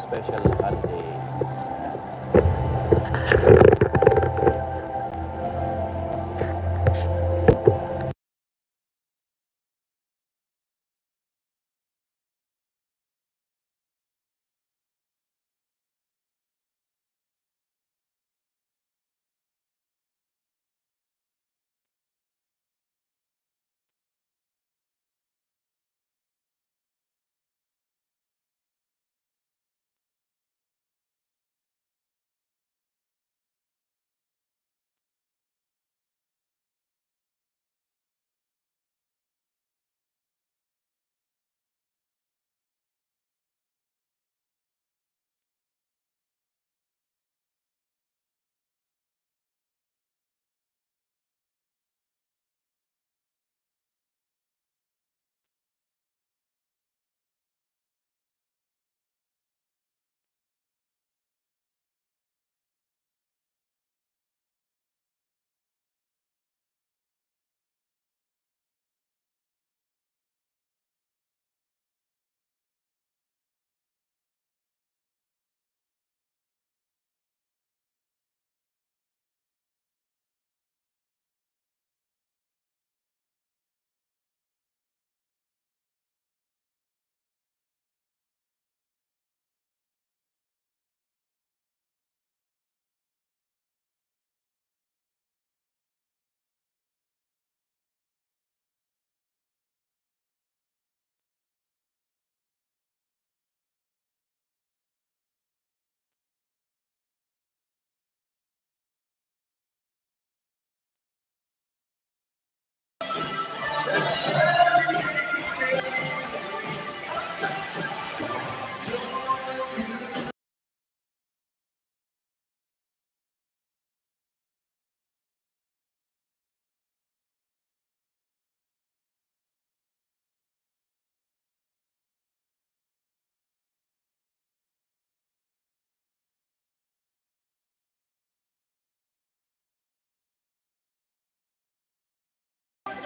special holiday.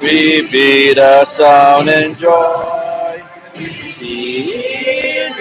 We be the sound and joy. Be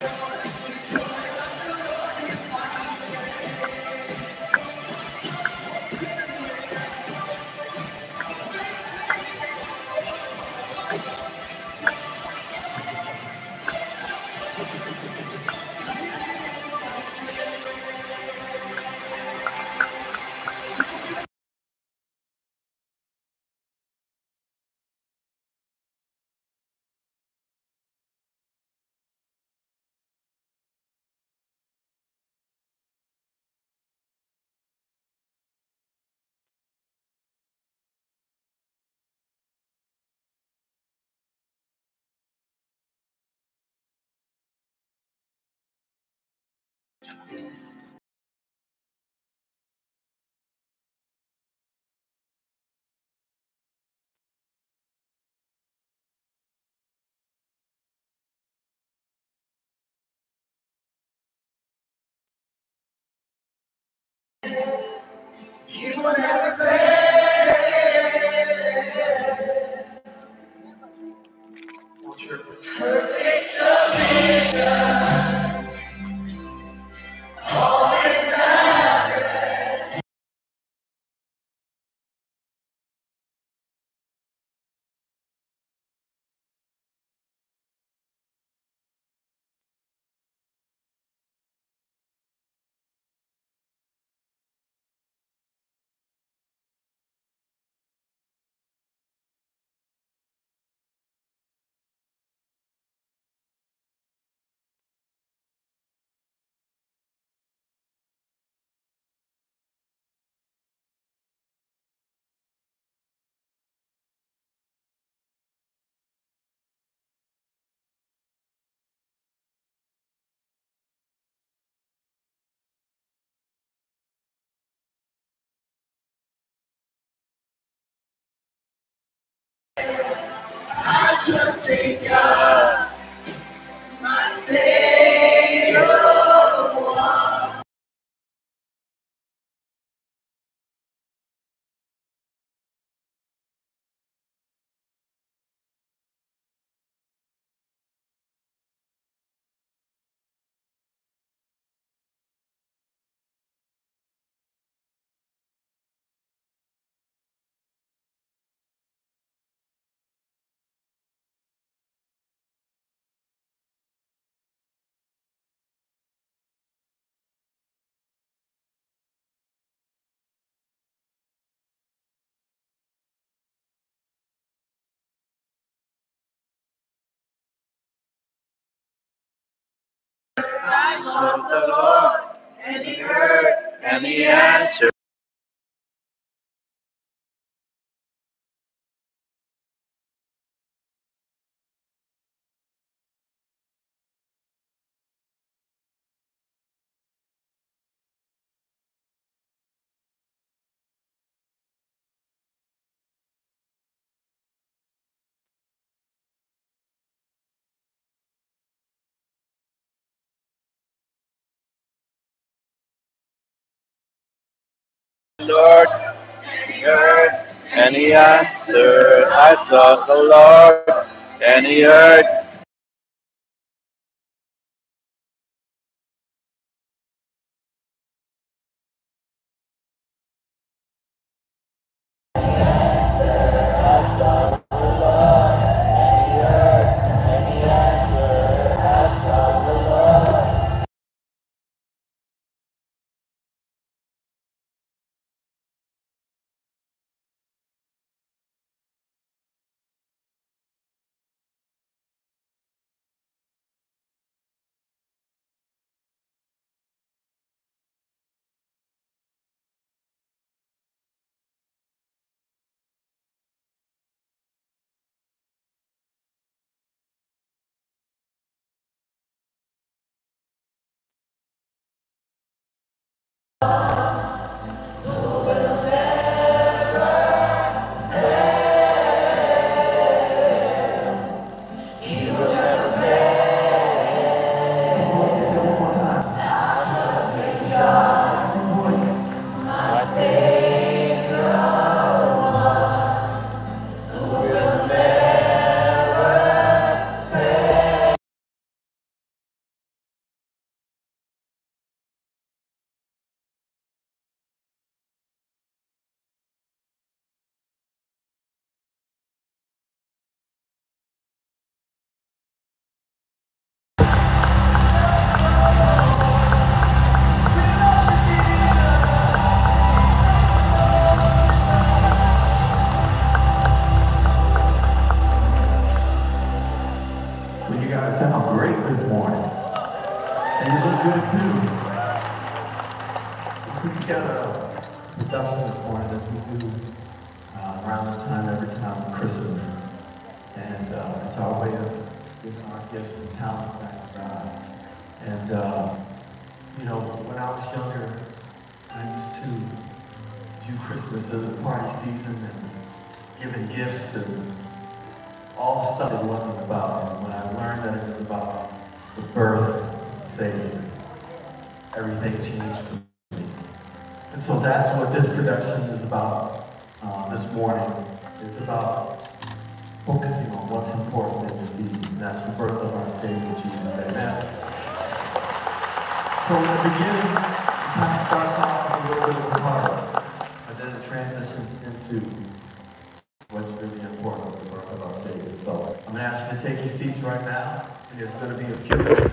Of the Lord, and He heard, and He answered. Lord, and He heard, and He answered. I sought the Lord, and He heard, around this time, every time, Christmas. And it's our way of giving our gifts and talents back to God. And, you know, when I was younger, I used to view Christmas as a party season and giving gifts and all the stuff it wasn't about. And when I learned that it was about the birth of Savior, everything changed for me. And so that's what this production is about this morning. It's about focusing on what's important in the season. And that's the birth of our Savior Jesus. Amen. So in the beginning, it kind of starts off with a little bit of a part, and then it transitions into what's really important, the birth of our Savior. So I'm going to ask you to take your seats right now, and there's going to be a few minutes.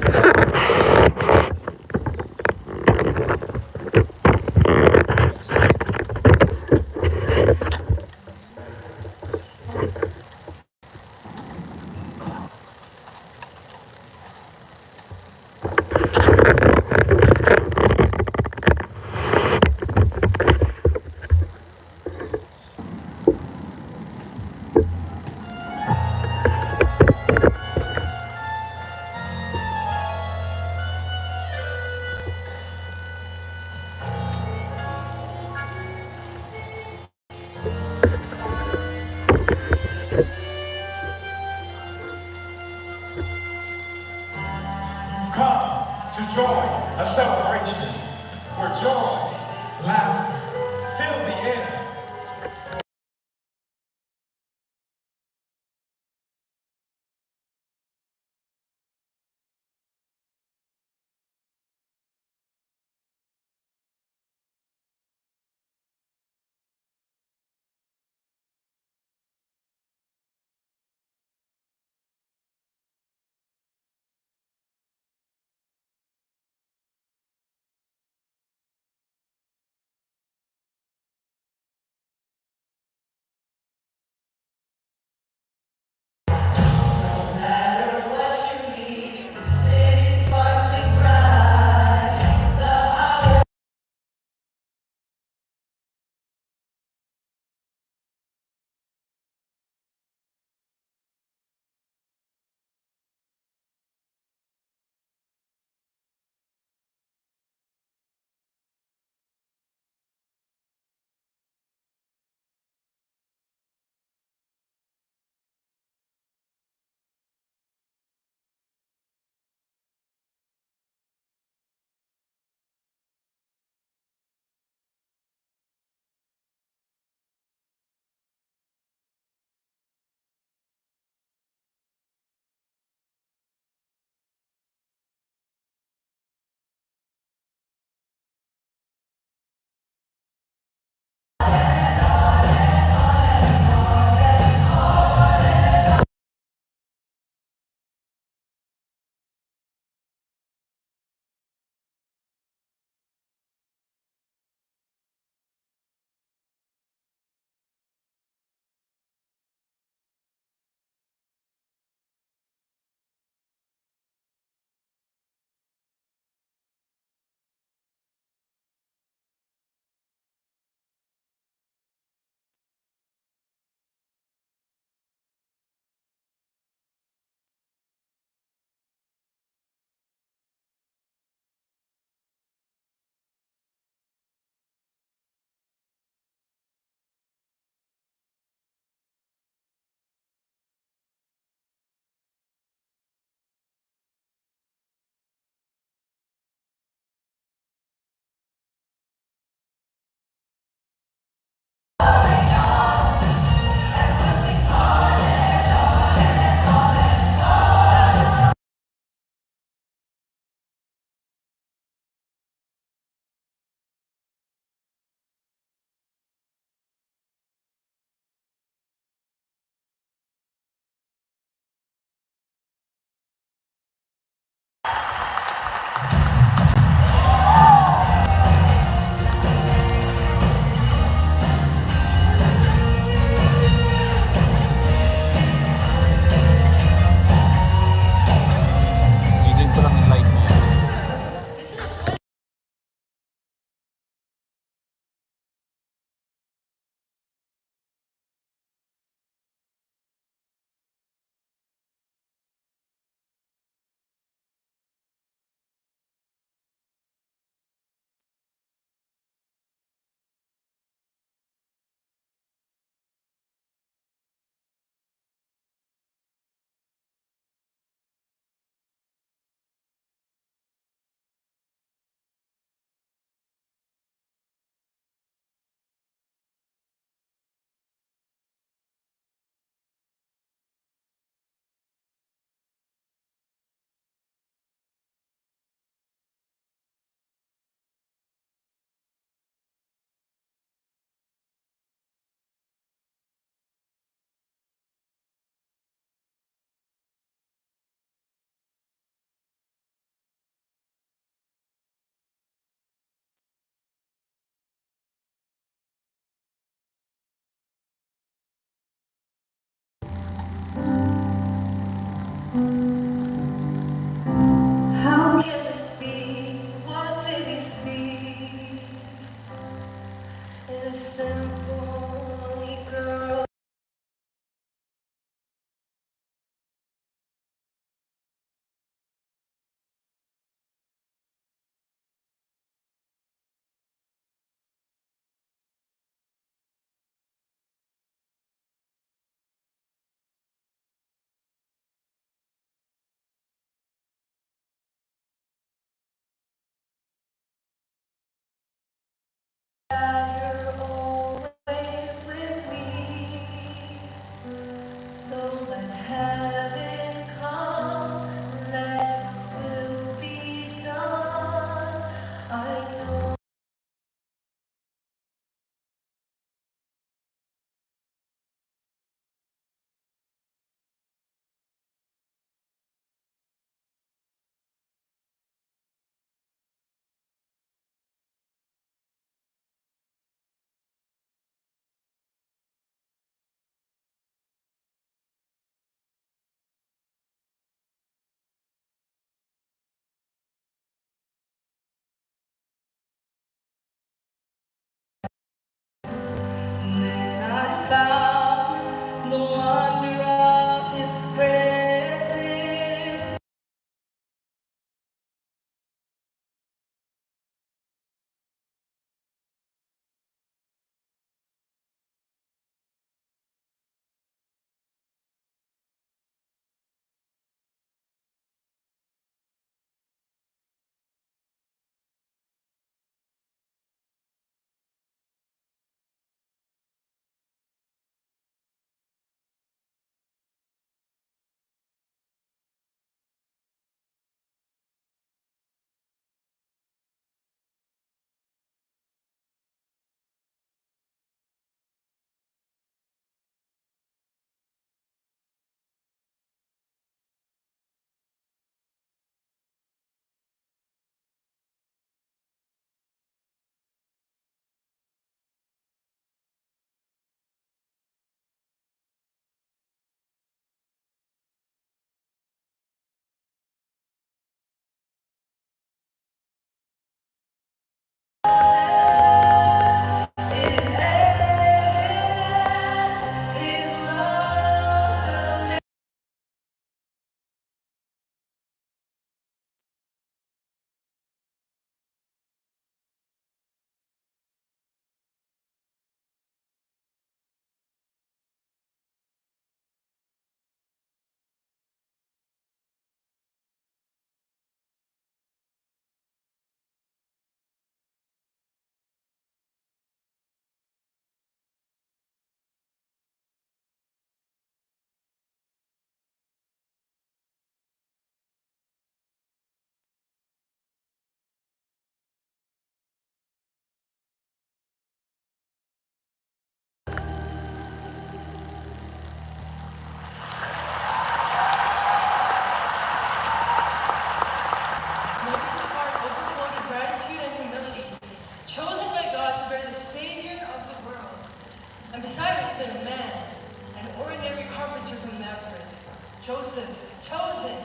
Joseph, chosen,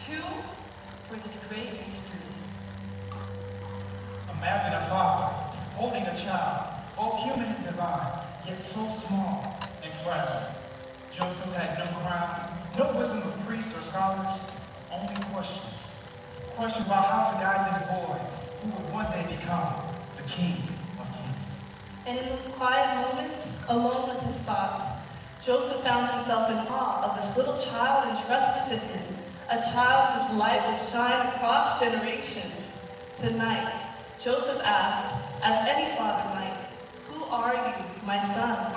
two for this great mystery. Imagine a father holding a child, both human and divine, yet so small and fragile. Joseph had no crown, no wisdom of priests or scholars, only questions. Questions about how to guide this boy who would one day become the King of Kings. And in those quiet moments, alone with his thoughts, Joseph found himself in awe of this little child entrusted to him, a child whose light would shine across generations. Tonight, Joseph asks, as any father might, "Who are you, my son?"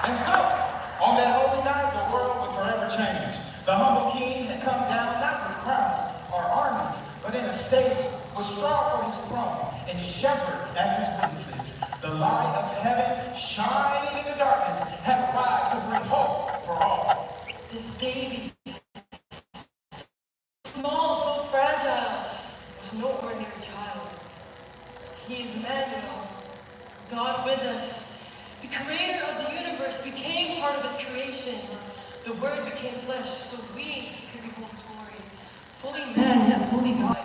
And so, on that holy night, the world was forever changed. The humble king had come down not with crowns or armies, but in a stable, with straw for his throne, and shepherds as his witnesses. The light of heaven, shining in the darkness, had arrived to bring hope for all. This baby, small, so fragile, was no ordinary child. He is Emmanuel, God with us. The creator of the universe became part of his creation. The word became flesh, so we could behold his glory. Fully man, yet fully God.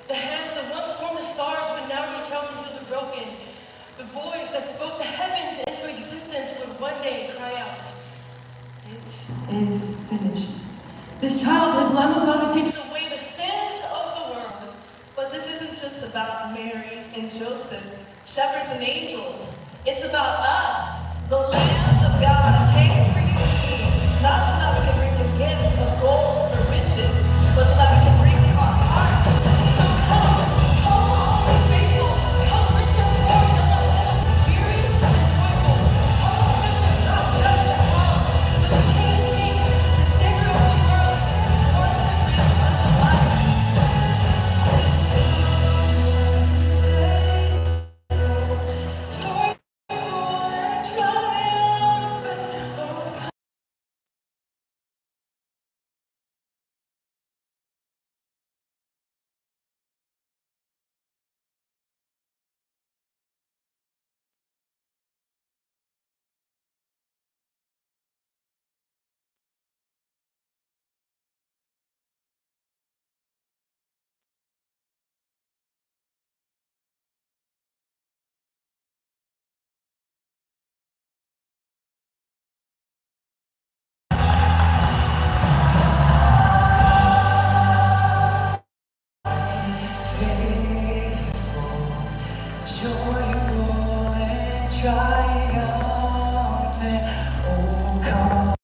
The hands that once formed the stars would now reach out to heal the broken. The voice that spoke the heavens into existence would one day cry out, "It is finished." This child, this Lamb of God, who takes away the sins Mary and Joseph, shepherds and angels. It's about us. The Lamb of God came for you and me, not so that we can bring him gifts of gold or riches, but so that we can bring him our hearts. So come all ye faithful, come rich and poor, to the Holy Spirit and joyful. Come Christmas, not just to come, but the King of Kings, the Savior of the world, the one who brings us life. Joyful and triumphant, oh come.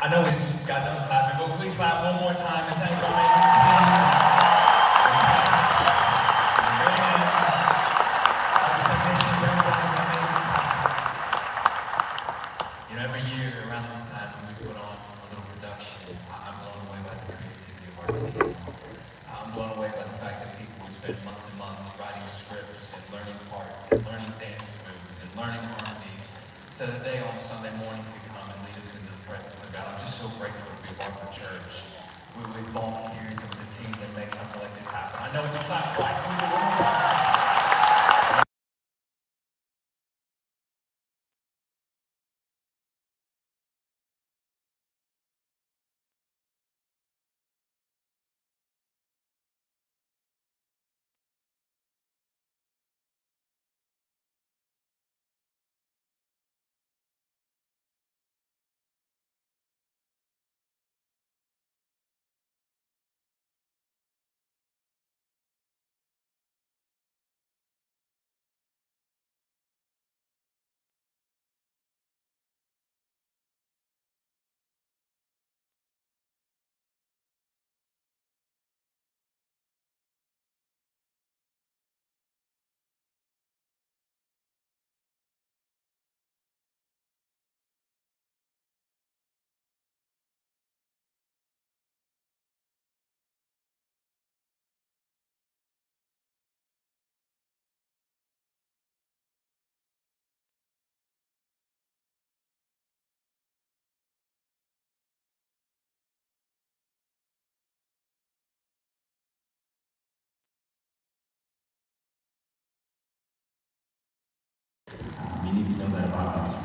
I know we just got done clapping, but please clap one more time and thank our amazing team. You know, every year around this time when we put on a little production, I'm blown away by the creativity of our team. I'm blown away by the fact that people would spend months and months writing scripts and learning parts and learning dance moves and learning harmonies so that they on Sunday morning could come and lead us into the presence of God. I'm just so grateful to be a part of the church with volunteers and with the team that makes something like this happen. I know we can clap twice, but we do one more time.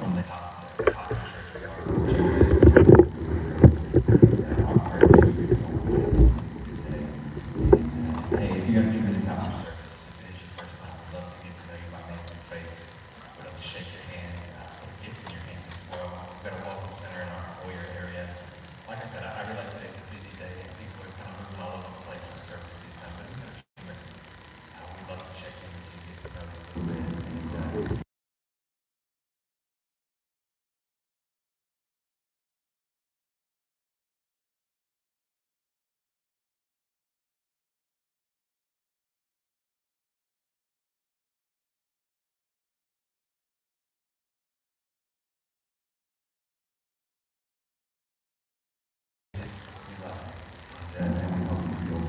from the house there, the Cotton Church of our Jesus. Our prayer to you today. Hey, if you have 2 minutes after service, if it is your first time, we'd love to get to know you by name and face. We'd love to shake your hand, put a gift in your hand as well. We've got a welcome center in our foyer area. Like I said, I realize today's a busy day and people are kind of moving all over the place for service these times, but we've got a few minutes. We'd love to check in with you, get to know you a little bit. And, and we hope you feel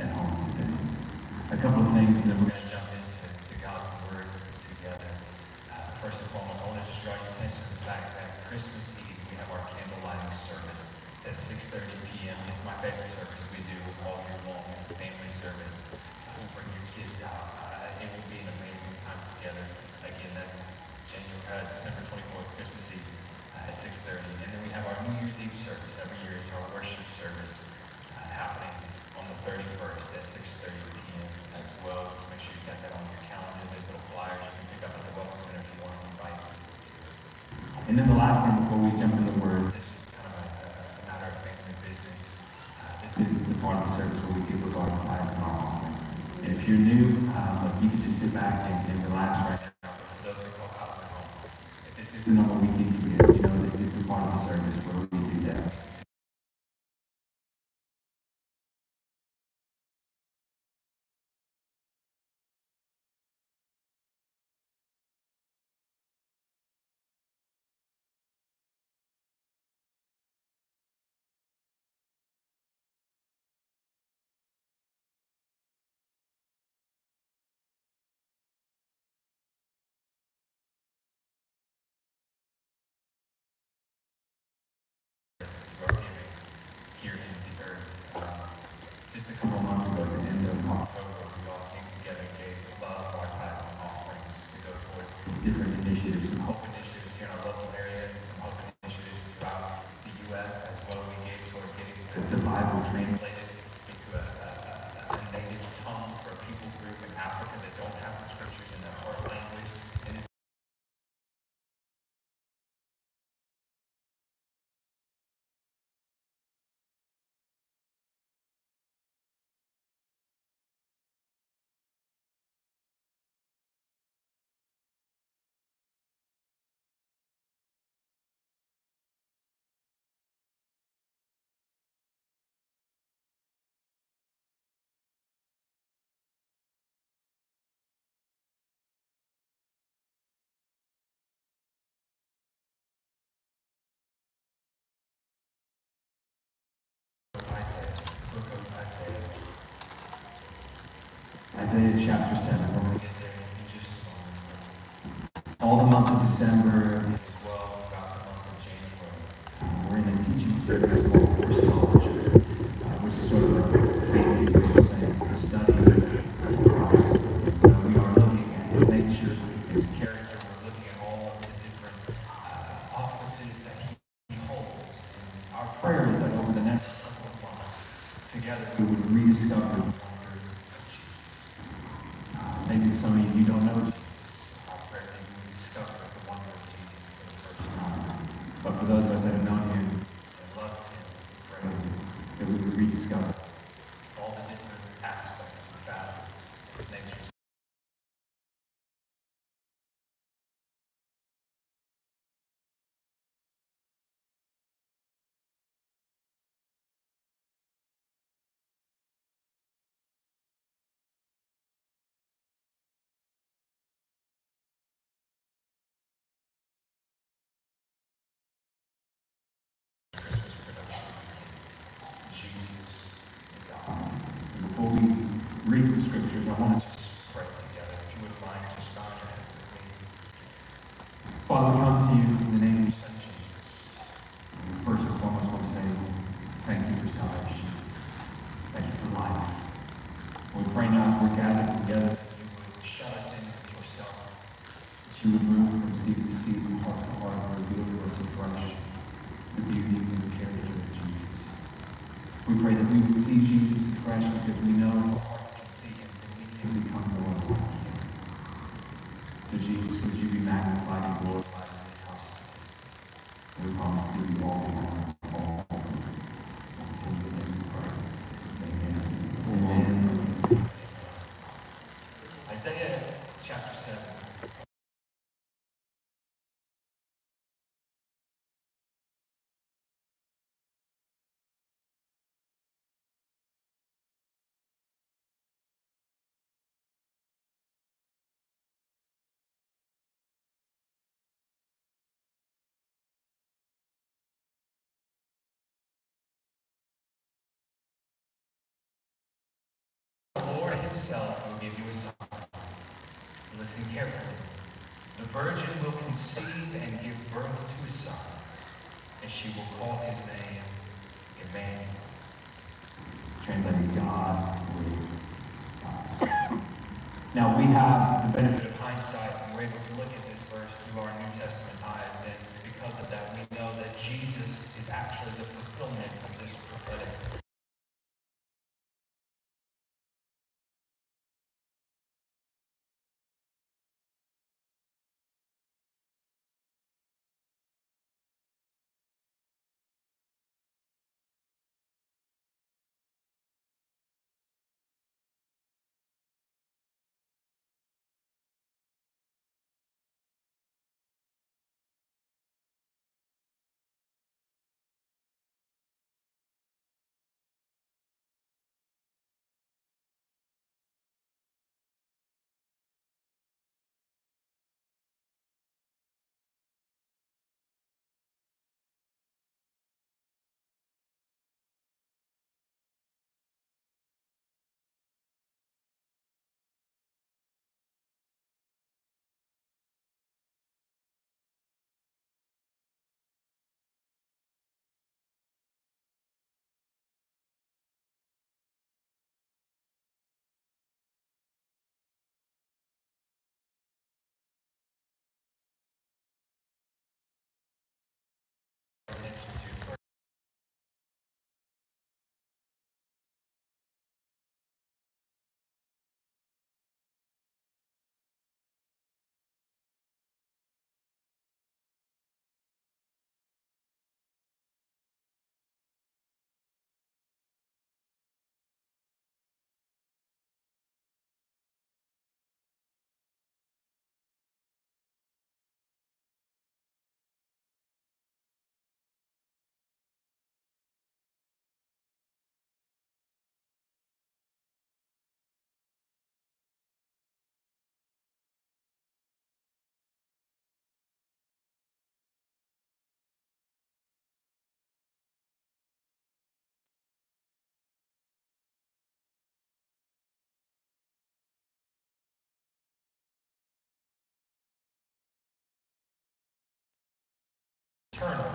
at home today. A couple of things that we're going to jump into God's Word together. First and foremost, I want to just draw your attention to the fact that Christmas Eve, we have our candle lighting service. It's at 6:30 p.m. It's my favorite service we do all year long. It's a family service. Bring your kids out. It will be an amazing time together. Again, that's December 24th, Christmas Eve at 6:30. And then we have our New Year's Eve service every year. It's our worship service happening on the 31st at 6:30 p.m. as well. Just make sure you got that on your calendar. There's little flyers you can pick up at the Welcome Center if you want to invite people to. And then the last thing before we jump into the Word, this is kind of a matter of family business. This is the part of the service where we give regard to tithes and our offering. And if you're new, you can just sit back and relax right now. For those who call out at home, if this is the normal weekend you get, you know this is the part of the service where we do that. Here in the earth. Just a couple of months ago, at the end of October, we all came together and gave above our tithes and offerings to go toward different initiatives, some hope initiatives here in our local area, and some hope initiatives throughout the U.S. as well. We gave toward getting the Bible translated into a native tongue for a people group in Africa that don't have the scriptures in their heart language. And Isaiah chapter 7, we're going to get there in just a moment. All the month of December, as well throughout the month of January, we're in a teaching series called Christology, which is sort of a fancy way of saying the study of Christ. We are looking at his nature, his character, we're looking at all of the different offices that he holds. And our prayer is that over the next couple of months, together we would rediscover the wonder of Jesus. Maybe some of you don't know Jesus. I pray that you would discover the wonder of Jesus for the first time. But for those of us that have known him and loved him, we pray that we would rediscover all the different aspects and facets of his nature. Jesus and God. And before we read the scriptures, I want to just pray together. If you wouldn't mind, just bow your heads with me. Father, we come to you in the name of your Son, Jesus. And first and foremost, I want to say thank you for salvation. Thank you for life. We pray now as we're gathered together that you would shut us in with yourself, that you would move from seat to seat and heart to heart. we pray that we would see Jesus afresh because we know if our hearts can see him, that we can become more like him. So Jesus, would you be magnified and glorified in this house? We promise to give you all the honor, all the honor. It's in your name we pray. Amen. Amen. Isaiah chapter 7. The Lord himself will give you a sign. Listen carefully. The virgin will conceive and give birth to a son, and she will call his name Emmanuel. Translated, God with us. Now we have the benefit of hindsight, and we're able to look at this verse through our New Testament eyes, and because of that we know that Jesus is actually the fulfillment of this prophetic. Eternal,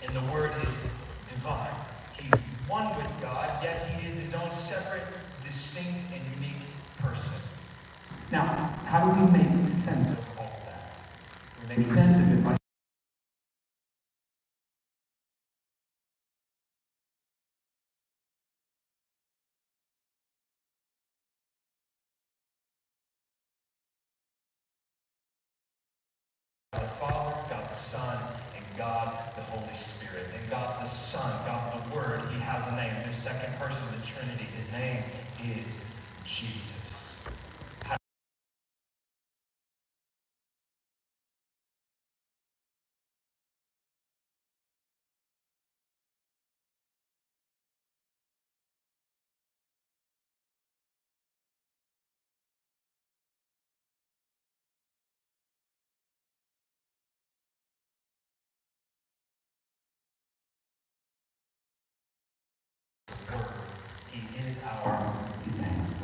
and the Word is divine. He's one with God, yet he is his own separate, distinct, and unique person. Now, how do we make sense of all of that? We make sense of it by God the Father, God the Son, and God the Holy Spirit. And God the Son, God the Word, he has a name. The second person of the Trinity, his name is Jesus. Word. He is our Emmanuel.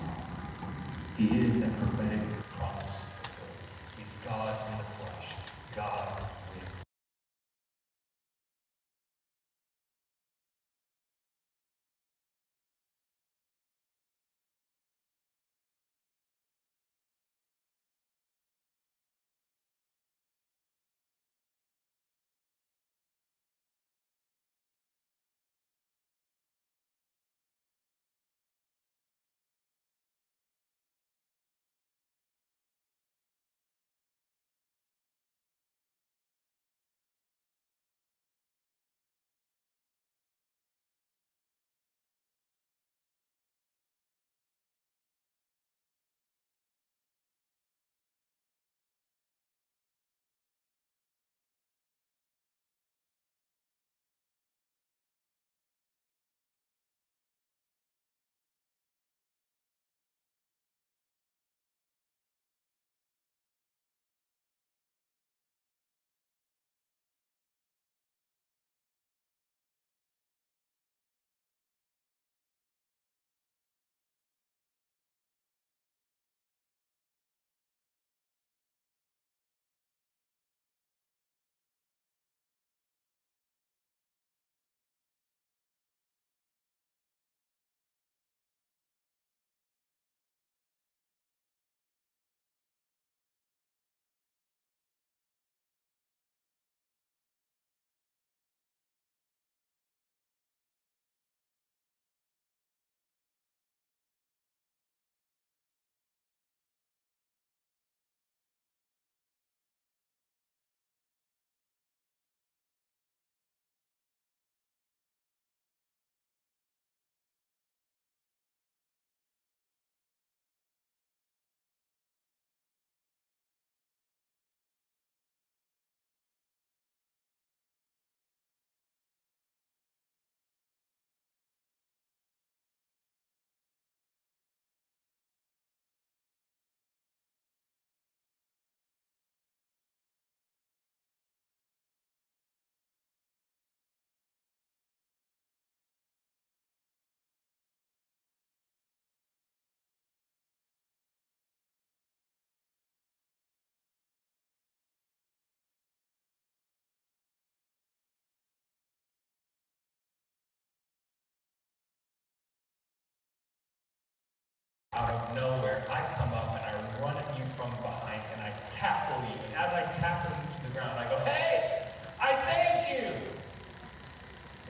out of nowhere, I come up and I run at you from behind and I tackle you. And as I tackle you to the ground, I go, hey, I saved you.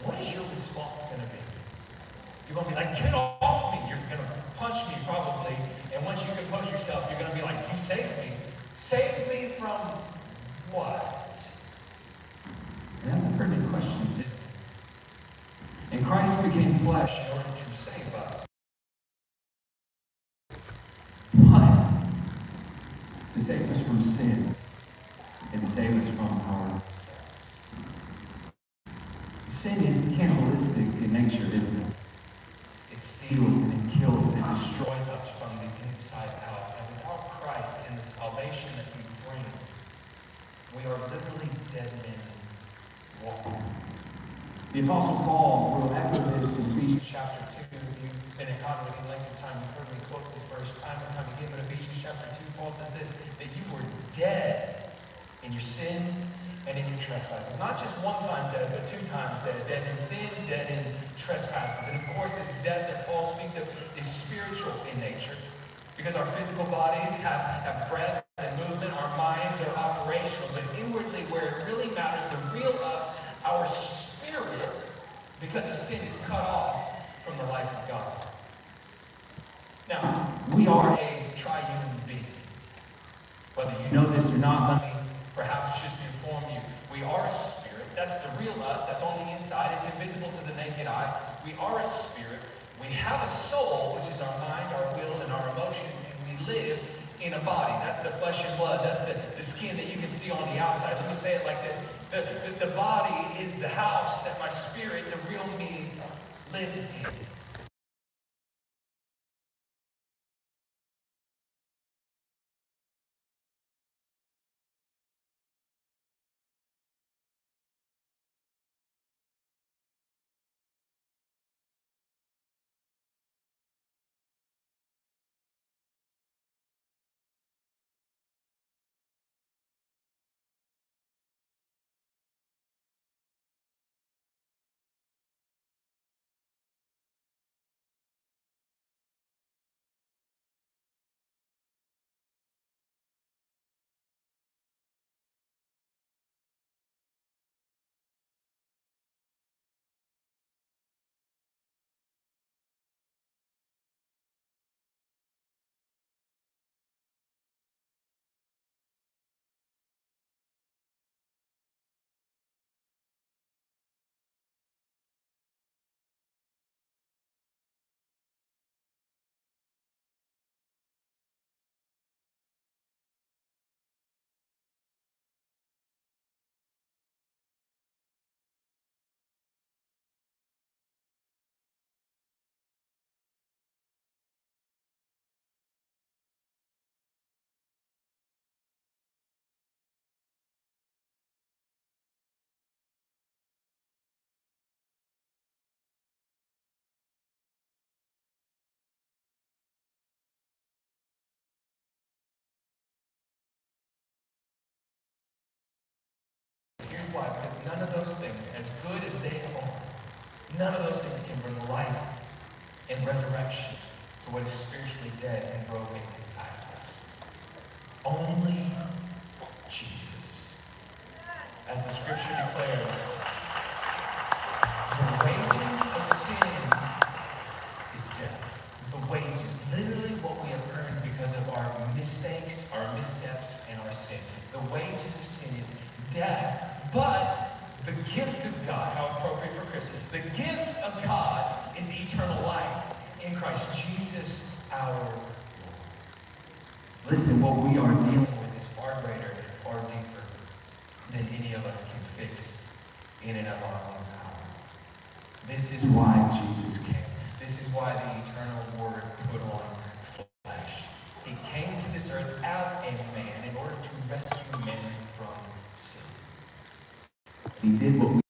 What is your response going to be? You're going to be like, get off me. You're going to punch me probably. And once you compose yourself, you're going to be like, you saved me. Saved me from what? And that's a pretty good question, isn't it? And Christ became flesh in order to save us. But to save us from sin and to save us from our sin is cannibalistic in nature, isn't it? It steals and it kills and it destroys us from the inside out. And without Christ and the salvation that he brings, we are literally dead men walking. The Apostle Paul will echo this in Ephesians chapter 2. If you've been in contact with me length of time, you've heard me quote this verse time and time again. But Ephesians chapter 2, Paul says this, that you were dead in your sins and in your trespasses. Not just one time dead, but 2 times dead. Dead in sin, dead in trespasses. And of course, this death that Paul speaks of is spiritual in nature. Because our physical bodies have breath and movement, our minds are operational. But inwardly, where it really matters, the real us, our spirit, because of sin, is cut off from the life of God. Now, we are a triune being. Whether you know this or not, let me perhaps just inform you. We are a spirit. That's the real us. That's on the inside. It's invisible to the naked eye. We are a spirit. We have a soul, which is our mind, our will, and our emotions, and we live in a body. That's the flesh and blood. That's the skin that you can see on the outside. Let me say it like this. The body is the house that my spirit, the real me, lives in. Here's why, because none of those things, as good as they are, none of those things can bring life and resurrection to what is spiritually dead and broken inside of us. Only Jesus. As the scripture declares, the wages of sin is death. The wages, literally what we have earned because of our mistakes, our missteps, and our sin. The wages of sin is death. But the gift of God, how appropriate for Christmas, the gift of God is eternal life in Christ Jesus our Lord. Listen, what we are dealing with is far greater and far deeper than any of us can fix in and of our own power. This is why Jesus came. This is why the eternal Word put on flesh. He came to this earth as a man in order to rescue men from sin. He did what we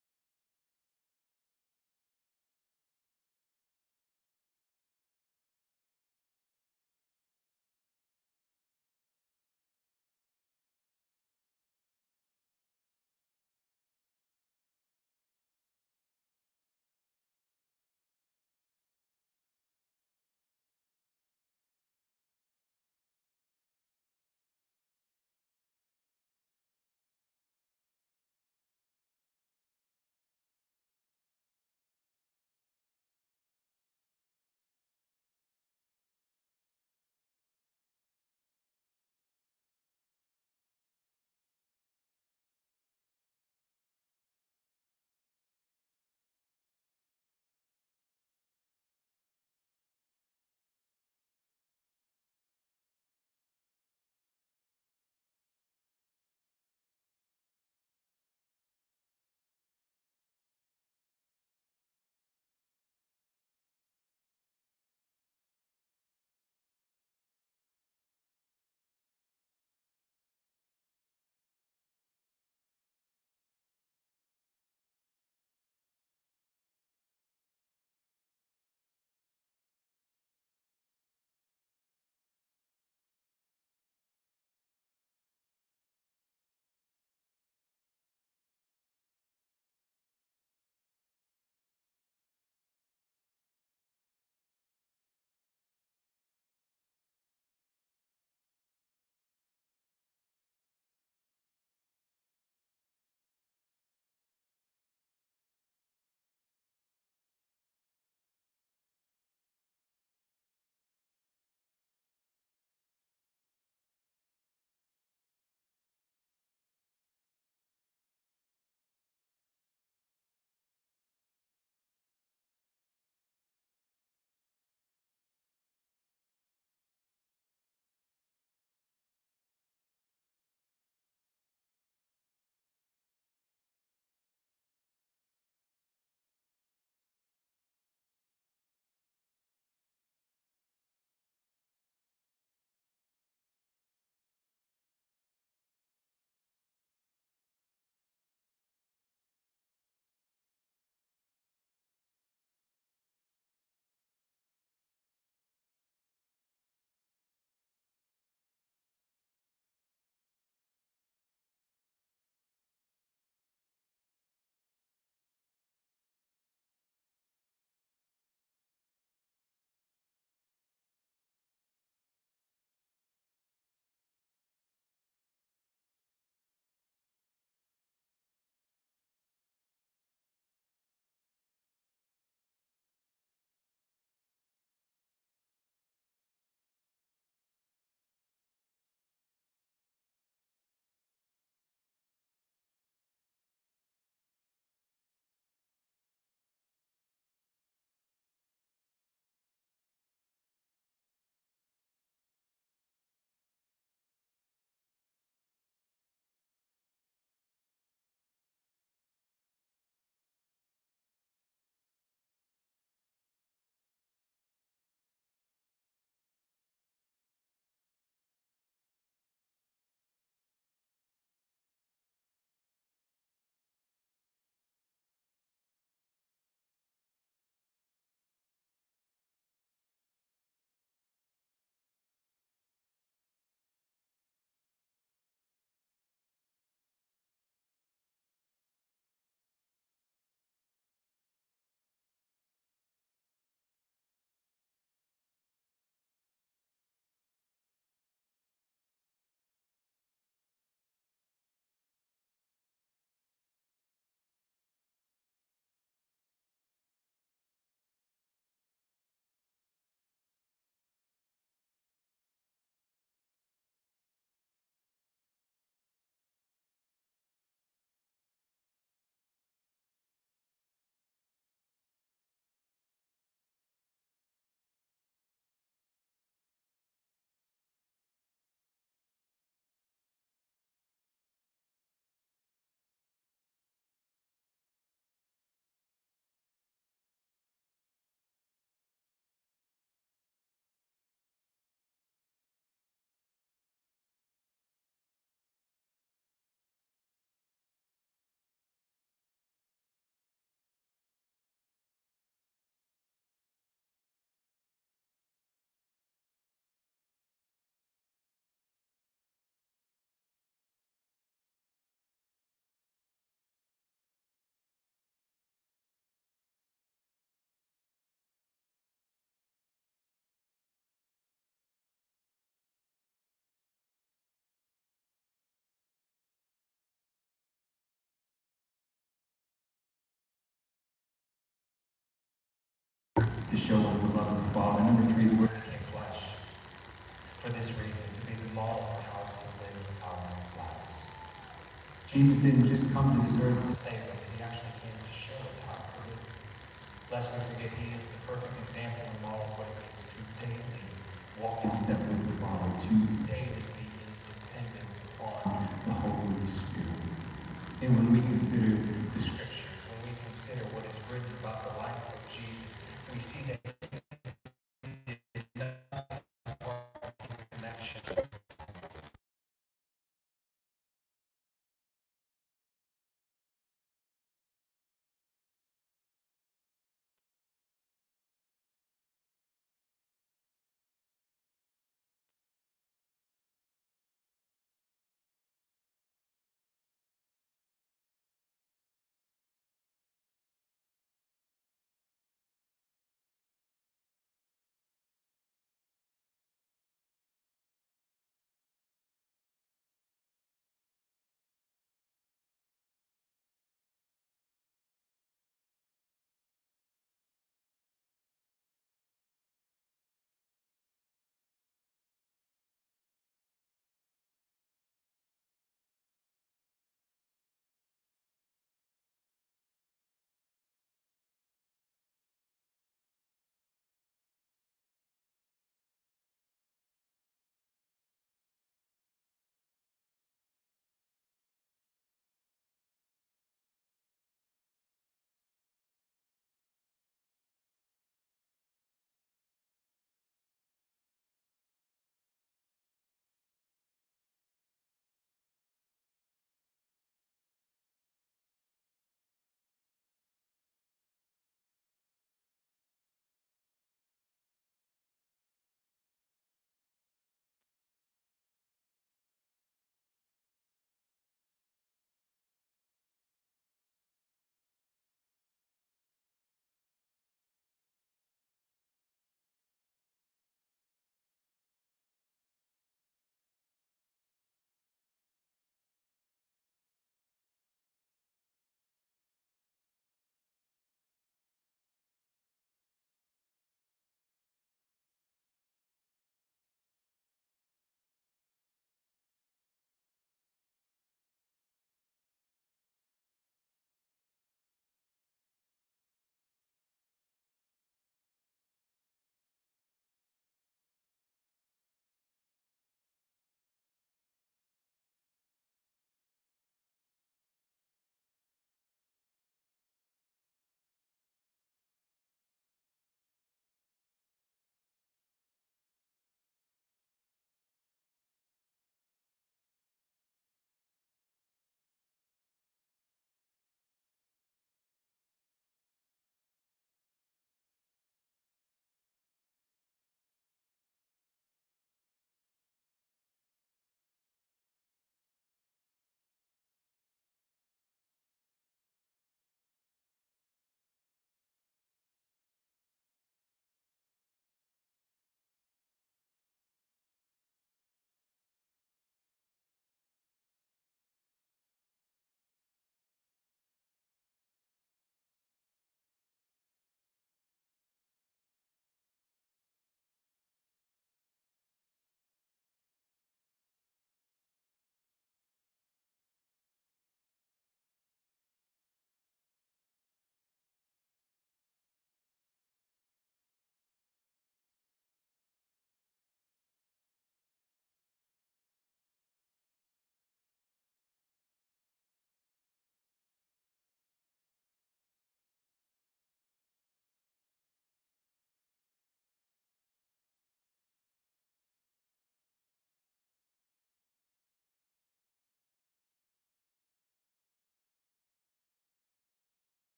show us the love of the Father. Number three, the Word became flesh. For this reason, to be the model for how to live our lives. Jesus didn't just come to this earth to save us, he actually came to show us how to live. Lest we forget, he is the perfect example and model of what it means to daily walk in step with the Father, to daily be in dependence upon the Holy Spirit. And when we consider the scriptures, when we consider what is written about the life of Jesus, we see that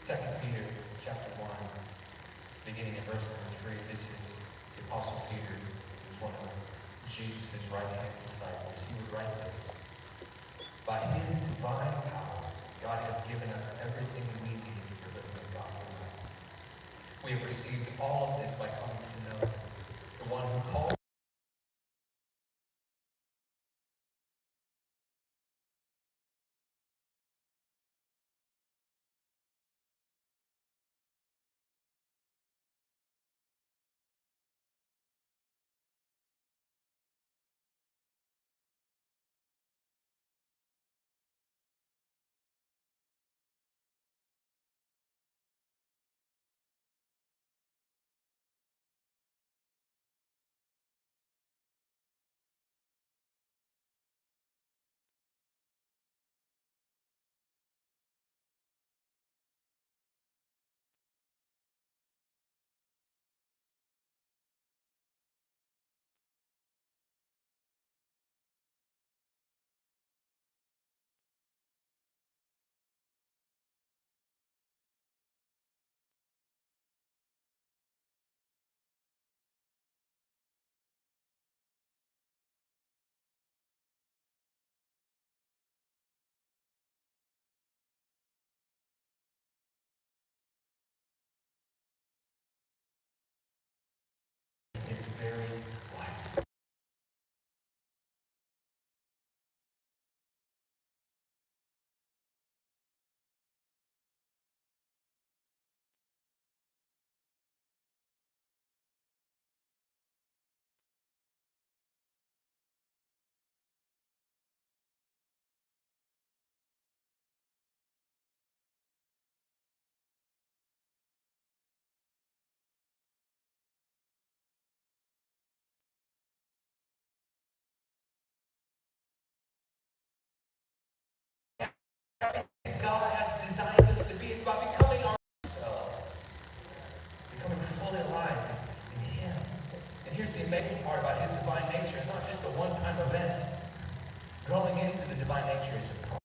2 Peter chapter 1, beginning at verse number 3. This is the Apostle Peter, who was one of Jesus' right-hand disciples. He would write this: By his divine power, God has given us everything we need for living a godly life. We have received all of this by coming to know the one who called his very life. God has designed us to be. It's about becoming ourselves, becoming fully alive in Him. And here's the amazing part about His divine nature. It's not just a one-time event. Growing into the divine nature is a process.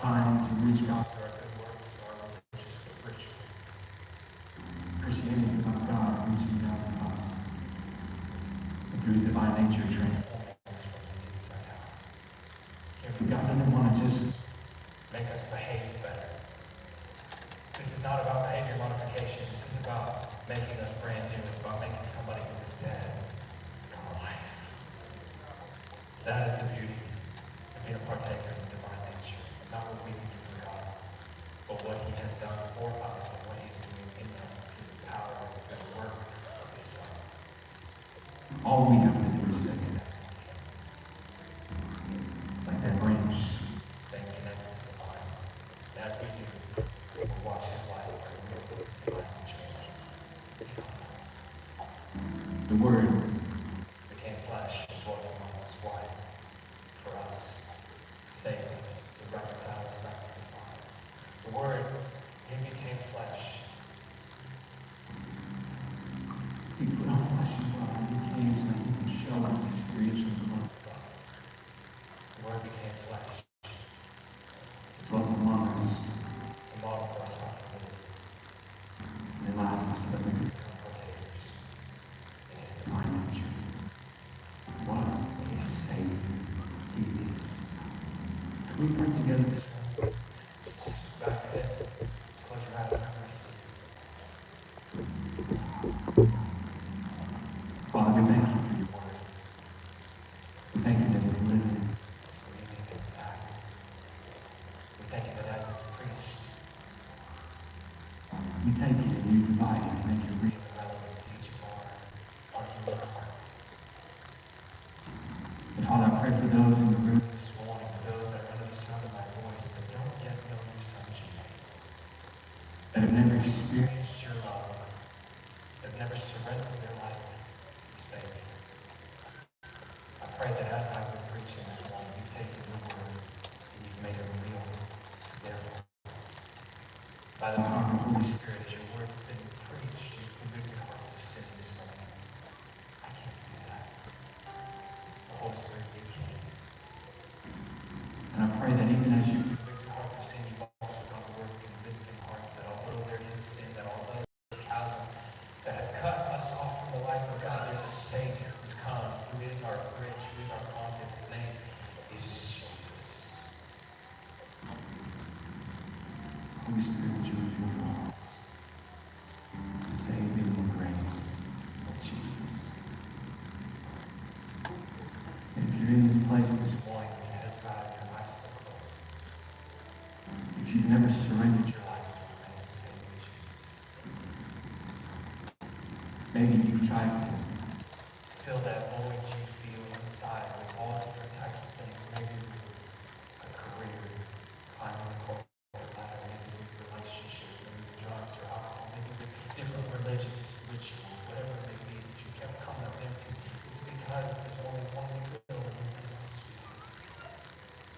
Trying to reach God. Christianity is about God reaching out to us. And through His divine nature, transforming us from the inside making us brand new. It's about making somebody who is dead come alive. That is the beauty of being a partaker of the divine nature. Not what we can do for God, but what he has done for us and what he is doing in us through the power of the work of his Son. All we have to do is stay connected. Like that branch. Stay connected to the vine. And as we do, we'll watch his life real and lasting change. The Word Became flesh and dwelt among us. Why? For us. To save us, to reconcile us back to the Father. The Word, he became flesh. He put on flesh and blood. He came so that he could show us his creation of God. The Word became flesh. He dwelt among us. To model for us how to live. And lastly, so that we could Become partakers in his divine divine nature. What a Savior he is. Can we pray together this morning? Just back your head. Close your eyes and have mercy. Father, we thank you for your Word. We thank you that it's living. It's breathing and it's active. We thank you that as it's preached, We thank you that you divide it and make it real. it's relevant to each of our human hearts. And Father, I pray for those in the room This morning, for those that are under the sound of my voice that don't yet know your Son Jesus, that have never experienced experienced your love, that have never surrendered their life to the Savior. I pray that as I've been preaching this morning, you've taken your word and you've made it real to their hearts. By the power of the Holy Spirit, as your word's been preached, you've convicted hearts of sin this morning. I can't do that. The Holy Spirit, you can. And I pray that even as you Convicted hearts of sin, you've also done the work of convincing hearts that although there is sin, that although there's a chasm that has cut us off from the life of God, there's a Savior who's come, who is our bridge, who is our contact. His name is Jesus. Holy Spirit, would you reveal to us the saving grace of Jesus. And if you're in this place this This morning, when your head's bowed and your eyes still closed, if you've never surrendered your life to the amazing Savior Jesus. maybe you've tried to Fill that void you feel inside with all different types of things. Maybe with a career, climbing the corporate ladder, maybe with relationships, maybe with drugs or alcohol, maybe with different religious rituals, whatever it may be that you kept coming up empty. It's because there's only one fill, and his name is Jesus.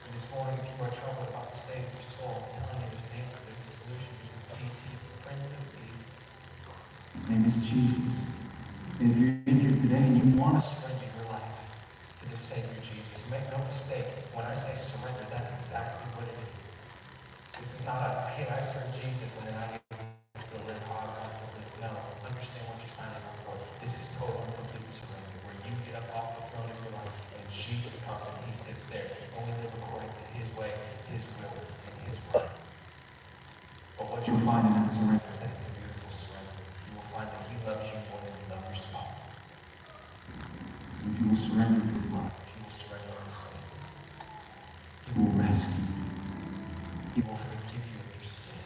And this morning, if you are troubled about the state of your soul, I'm telling you there's an answer, there's a solution, there's a peace. He's the Prince of Peace. His name is Jesus. And if you're in here today and you want to Surrender your life to the Savior Jesus. Make no mistake, when I say surrender, that's exactly what it is. This is not a, hey, I serve Jesus and then I get to live how I want to live. No, understand what you're signing up for. This is total and complete surrender, where you get up off the throne of your life and Jesus comes and he sits there. Only live according to his way, his will, and his word. But what you'll find in that surrender. is that it's a beautiful surrender. You will find that he loves you more than you love yourself. If you will surrender his love, If you will surrender his sin, he will rescue you. he will forgive you of your sin.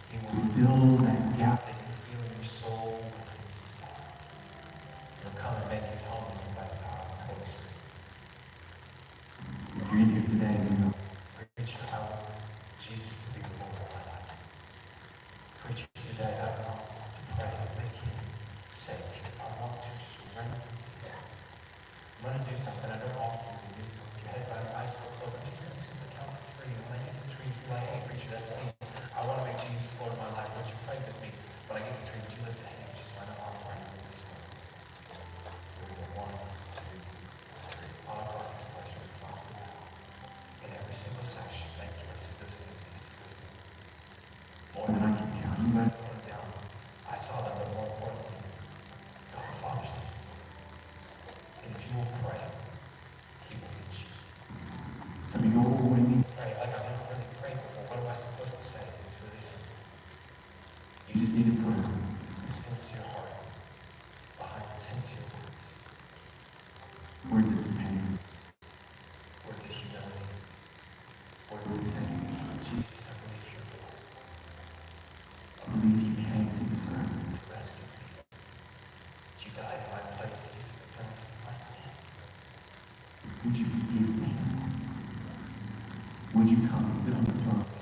He will Fill that gap. that you feel in your soul with himself. He'll come and make his home in you by the power of his Holy Spirit. If you're in here today and you know, Preacher, I want Jesus to be the Lord of my life. Preacher, today I want to pray and make him Savior. I want to surrender to him. I'm going to do something I don't often do. Just with your head bowed, eyes still closed. I'm just going to simply count to three. And when I get to three, if you're like, hey, preacher, that's me. I want to make Jesus Lord of my life. Would you pray with me? When I get to three, would you lift a hand just so I know how I'm praying with this one? Here we go. One, two, three. All across this place, we follow now. In every single section, thank you. I see those hands. I see those hands. more than I can count, you might Put them down. I saw them, but more importantly, God the Father sees them. And if you will pray, he will reach you. some of you go, what do you mean? Pray like I've never really prayed before. What am I supposed to say? It's really simple. You just need to put A sincere heart. you come and sit on the throne.